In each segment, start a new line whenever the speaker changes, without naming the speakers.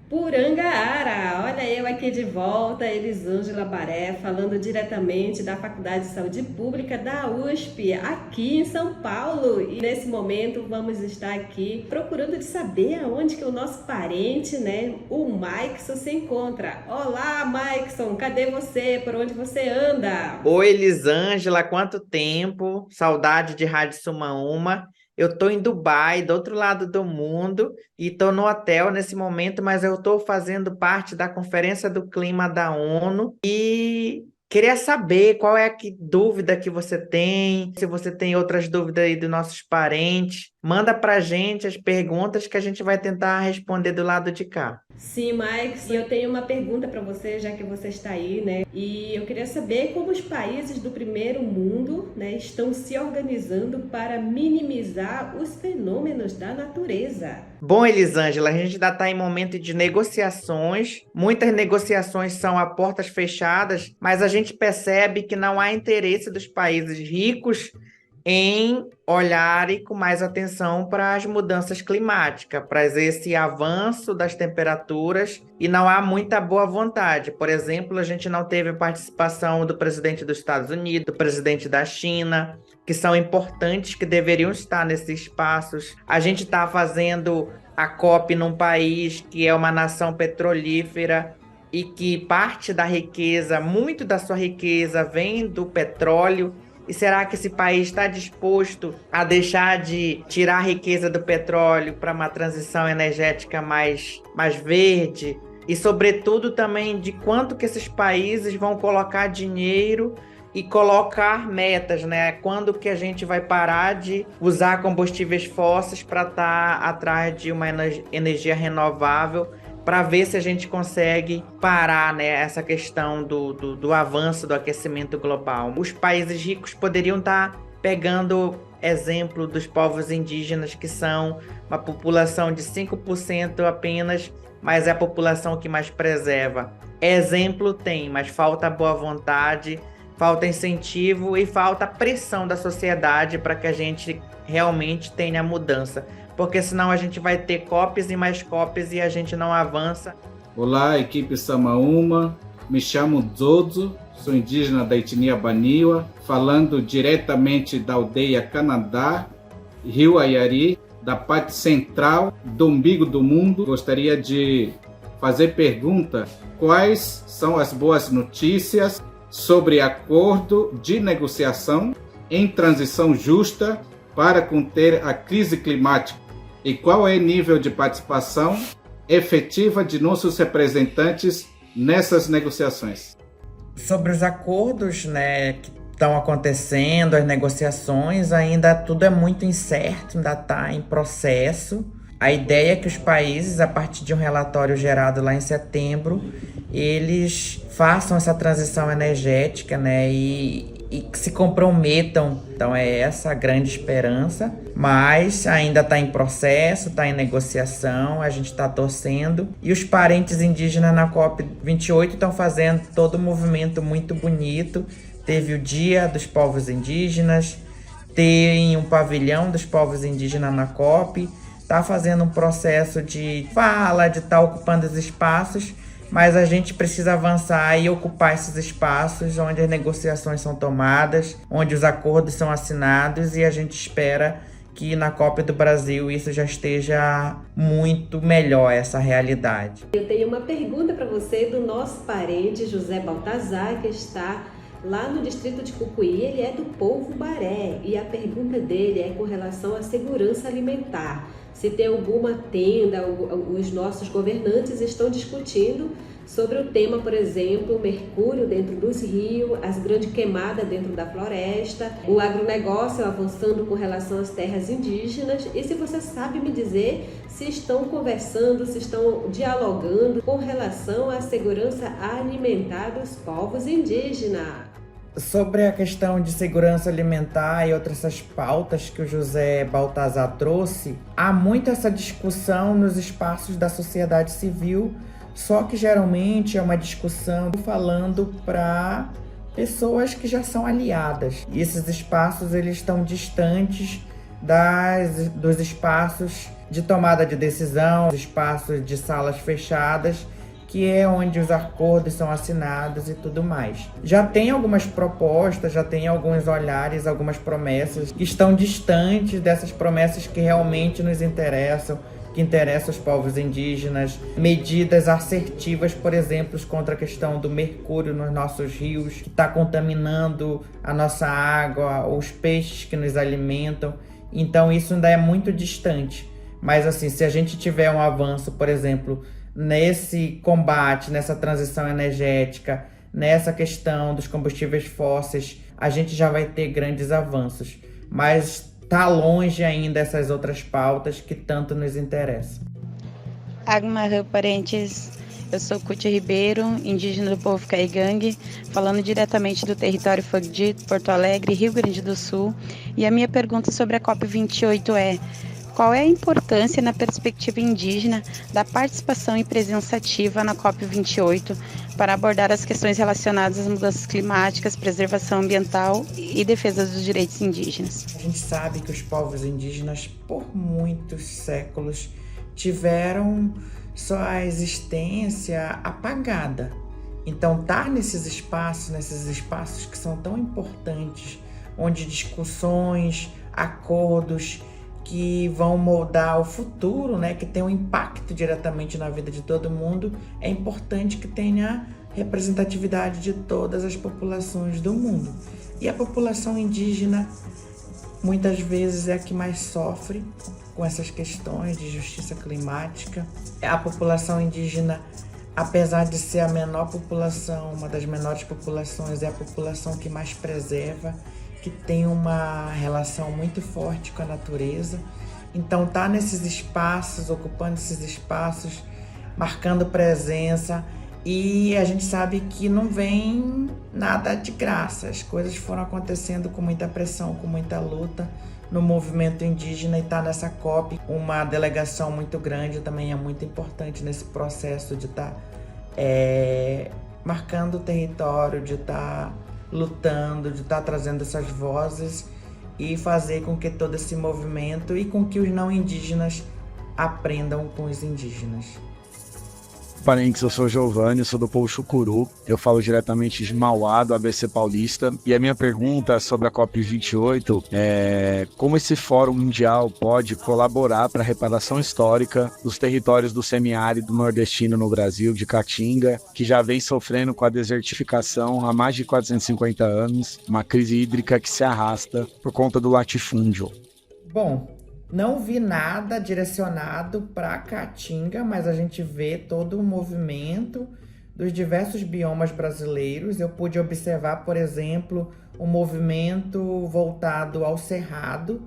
Purangaara, olha eu aqui de volta, Elisângela Baré, falando diretamente da Faculdade de Saúde Pública da USP, aqui em São Paulo. E nesse momento vamos estar aqui procurando de saber aonde que o nosso parente, né, o Maikson, se encontra. Olá, Maikson, cadê você? Por onde você anda?
Oi, Elisângela, quanto tempo? Saudade de Rádio Sumaúma. Eu tô em Dubai, do outro lado do mundo, e tô no hotel nesse momento, mas eu tô fazendo parte da Conferência do Clima da ONU e queria saber qual é a dúvida que você tem, se você tem outras dúvidas aí dos nossos parentes. Manda pra gente as perguntas que a gente vai tentar responder do lado de cá.
Sim, Maikson, eu tenho uma pergunta para você, já que você está aí, né? E eu queria saber como os países do primeiro mundo, né, estão se organizando para minimizar os fenômenos da natureza.
Bom, Elisângela, a gente ainda está em momento de negociações. Muitas negociações são a portas fechadas, mas a gente percebe que não há interesse dos países ricos em olharem com mais atenção para as mudanças climáticas, para esse avanço das temperaturas, e não há muita boa vontade. Por exemplo, a gente não teve a participação do presidente dos Estados Unidos, do presidente da China, que são importantes, que deveriam estar nesses espaços. A gente está fazendo a COP num país que é uma nação petrolífera e que parte da riqueza, muito da sua riqueza, vem do petróleo. E será que esse país está disposto a deixar de tirar a riqueza do petróleo para uma transição energética mais verde? E, sobretudo, também de quanto que esses países vão colocar dinheiro e colocar metas, né? Quando que a gente vai parar de usar combustíveis fósseis para estar atrás de uma energia renovável, para ver se a gente consegue parar, né, essa questão do avanço do aquecimento global. Os países ricos poderiam estar pegando exemplo dos povos indígenas, que são uma população de 5% apenas, mas é a população que mais preserva. Exemplo tem, mas falta boa vontade, falta incentivo e falta pressão da sociedade para que a gente realmente tenha mudança. Porque senão a gente vai ter cópias e mais cópias e a gente não avança.
Olá, equipe Samaúma. Me chamo Zozo, sou indígena da etnia Baniwa, falando diretamente da aldeia Canadá, Rio Ayari, da parte central do umbigo do mundo. Gostaria de fazer pergunta: quais são as boas notícias sobre acordo de negociação em transição justa para conter a crise climática? E qual é o nível de participação efetiva de nossos representantes nessas negociações?
Sobre os acordos, né, que estão acontecendo, as negociações, ainda tudo é muito incerto, ainda está em processo. A ideia é que os países, a partir de um relatório gerado lá em setembro, eles façam essa transição energética, né, e que se comprometam. Então é essa a grande esperança, mas ainda está em processo, está em negociação, a gente está torcendo. E os parentes indígenas na COP28 estão fazendo todo um movimento muito bonito. Teve o Dia dos Povos Indígenas, tem um pavilhão dos povos indígenas na COP, está fazendo um processo de fala, de estar ocupando os espaços, mas a gente precisa avançar e ocupar esses espaços onde as negociações são tomadas, onde os acordos são assinados, e a gente espera que na COP do Brasil isso já esteja muito melhor, essa realidade.
Eu tenho uma pergunta para você do nosso parente José Baltazar, que está lá no distrito de Cucuí. Ele é do povo Baré e a pergunta dele é com relação à segurança alimentar. Se tem alguma tenda, os nossos governantes estão discutindo sobre o tema, por exemplo, o mercúrio dentro dos rios, as grandes queimadas dentro da floresta, o agronegócio avançando com relação às terras indígenas. E se você sabe me dizer se estão conversando, se estão dialogando com relação à segurança alimentar dos povos indígenas.
Sobre a questão de segurança alimentar e outras essas pautas que o José Baltazar trouxe, há muito essa discussão nos espaços da sociedade civil, só que geralmente é uma discussão falando para pessoas que já são aliadas. E esses espaços eles estão distantes dos espaços de tomada de decisão, espaços de salas fechadas, que é onde os acordos são assinados e tudo mais. Já tem algumas propostas, já tem alguns olhares, algumas promessas que estão distantes dessas promessas que realmente nos interessam, que interessam os povos indígenas. Medidas assertivas, por exemplo, contra a questão do mercúrio nos nossos rios, que está contaminando a nossa água, os peixes que nos alimentam. Então isso ainda é muito distante. Mas assim, se a gente tiver um avanço, por exemplo, nesse combate, nessa transição energética, nessa questão dos combustíveis fósseis, a gente já vai ter grandes avanços. Mas está longe ainda essas outras pautas que tanto nos interessam.
Agmarã Parentes, eu sou Cútia Ribeiro, indígena do povo Caigangue, falando diretamente do território Fogdi, Porto Alegre, Rio Grande do Sul. E a minha pergunta sobre a COP28 é: qual é a importância na perspectiva indígena da participação e presença ativa na COP28 para abordar as questões relacionadas às mudanças climáticas, preservação ambiental e defesa dos direitos indígenas?
A gente sabe que os povos indígenas, por muitos séculos, tiveram sua existência apagada. Então, estar nesses espaços que são tão importantes, onde discussões, acordos que vão moldar o futuro, né, que tem um impacto diretamente na vida de todo mundo, é importante que tenha representatividade de todas as populações do mundo. E a população indígena, muitas vezes, é a que mais sofre com essas questões de justiça climática. A população indígena, apesar de ser a menor população, uma das menores populações, é a população que mais preserva, que tem uma relação muito forte com a natureza. Então tá nesses espaços, ocupando esses espaços, marcando presença, e a gente sabe que não vem nada de graça. As coisas foram acontecendo com muita pressão, com muita luta no movimento indígena, e tá nessa COP uma delegação muito grande, também é muito importante nesse processo de estar marcando o território, de estar lutando, de estar trazendo essas vozes e fazer com que todo esse movimento e com que os não indígenas aprendam com os indígenas.
Parentes, eu sou Giovanni, sou do povo Chucuru, eu falo diretamente de Mauá, do ABC Paulista, e a minha pergunta sobre a COP28 é como esse Fórum Mundial pode colaborar para a reparação histórica dos territórios do semiárido nordestino no Brasil, de Caatinga, que já vem sofrendo com a desertificação há mais de 450 anos, uma crise hídrica que se arrasta por conta do latifúndio.
Bom, não vi nada direcionado para Caatinga, mas a gente vê todo o movimento dos diversos biomas brasileiros. Eu pude observar, por exemplo, um movimento voltado ao Cerrado,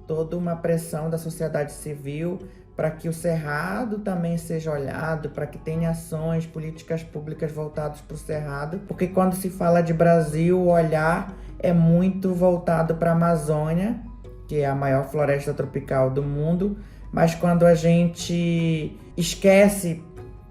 toda uma pressão da sociedade civil para que o Cerrado também seja olhado, para que tenha ações, políticas públicas voltadas para o Cerrado, porque quando se fala de Brasil, o olhar é muito voltado para a Amazônia, que é a maior floresta tropical do mundo, mas quando a gente esquece,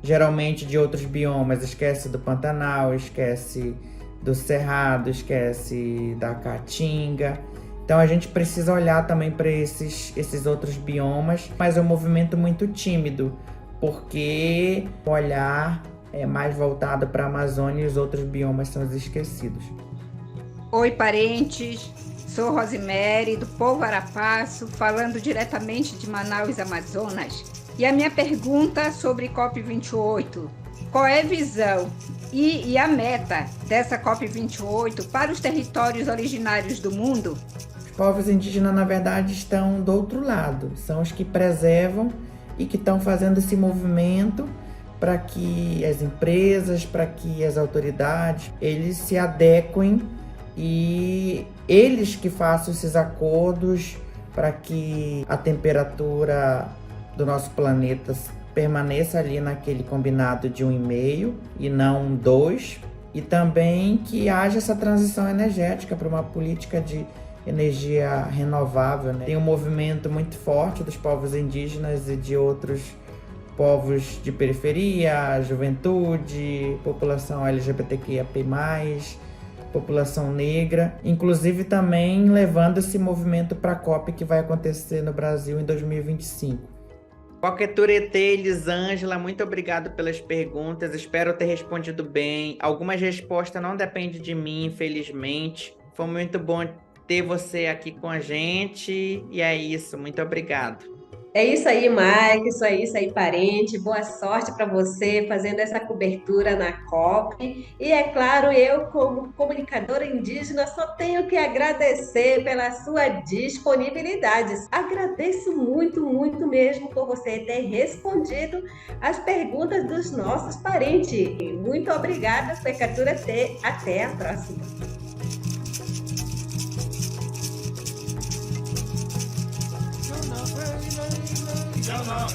geralmente, de outros biomas, esquece do Pantanal, esquece do Cerrado, esquece da Caatinga. Então a gente precisa olhar também para esses outros biomas, mas é um movimento muito tímido, porque o olhar é mais voltado para a Amazônia e os outros biomas são os esquecidos.
Oi, parentes! Sou Rosemary, do povo Arapaço, falando diretamente de Manaus, Amazonas. E a minha pergunta sobre COP28: qual é a visão e a meta dessa COP28 para os territórios originários do mundo?
Os povos indígenas, na verdade, estão do outro lado. São os que preservam e que estão fazendo esse movimento para que as empresas, para que as autoridades, eles se adequem e eles que façam esses acordos para que a temperatura do nosso planeta permaneça ali naquele combinado de 1,5 e não 2, e também que haja essa transição energética para uma política de energia renovável, né? Tem um movimento muito forte dos povos indígenas e de outros povos de periferia, juventude, população LGBTQIAP+, população negra, inclusive também levando esse movimento para a COP que vai acontecer no Brasil em 2025. Coqueturetê, Elisângela, muito obrigado pelas perguntas. Espero ter respondido bem. Algumas respostas não dependem de mim, infelizmente. Foi muito bom ter você aqui com a gente. E é isso, muito obrigado.
É isso aí, Mike, isso aí, parente. Boa sorte para você fazendo essa cobertura na COP. E é claro, eu, como comunicadora indígena, só tenho que agradecer pela sua disponibilidade. Agradeço muito, muito mesmo por você ter respondido as perguntas dos nossos parentes. Muito obrigada, Coqueturetê. Até a próxima.
Yana,